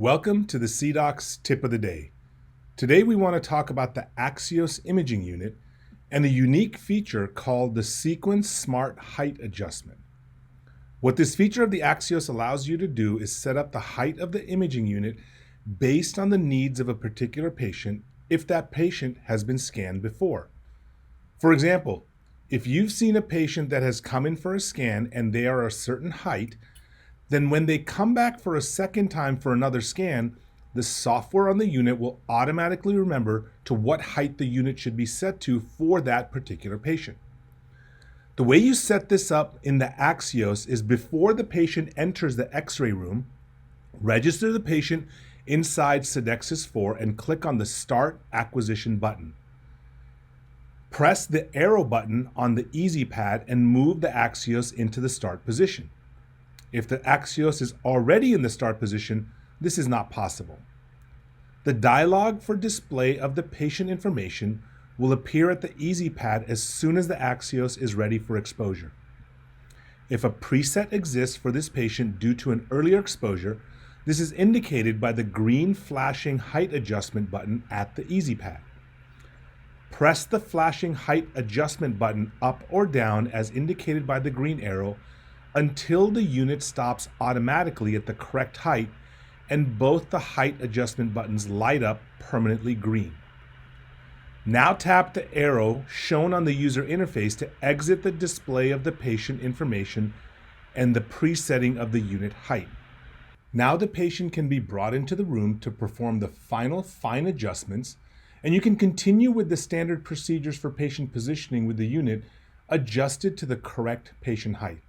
Welcome to the CDOCS Tip of the Day. Today we want to talk about the Axeos Imaging Unit and a unique feature called the Sequence Smart Height Adjustment. What this feature of the Axeos allows you to do is set up the height of the imaging unit based on the needs of a particular patient if that patient has been scanned before. For example, if you've seen a patient that has come in for a scan and they are a certain height, then when they come back for a second time for another scan, the software on the unit will automatically remember to what height the unit should be set to for that particular patient. The way you set this up in the Axeos is before the patient enters the X-ray room, register the patient inside CDOCS 4 and click on the Start Acquisition button. Press the arrow button on the Easy Pad and move the Axeos into the start position. If the Axeos is already in the start position, this is not possible. The dialog for display of the patient information will appear at the Easy Pad as soon as the Axeos is ready for exposure. If a preset exists for this patient due to an earlier exposure, this is indicated by the green flashing height adjustment button at the Easy Pad. Press the flashing height adjustment button up or down as indicated by the green arrow until the unit stops automatically at the correct height and both the height adjustment buttons light up permanently green. Now tap the arrow shown on the user interface to exit the display of the patient information and the presetting of the unit height. Now the patient can be brought into the room to perform the final fine adjustments, and you can continue with the standard procedures for patient positioning with the unit adjusted to the correct patient height.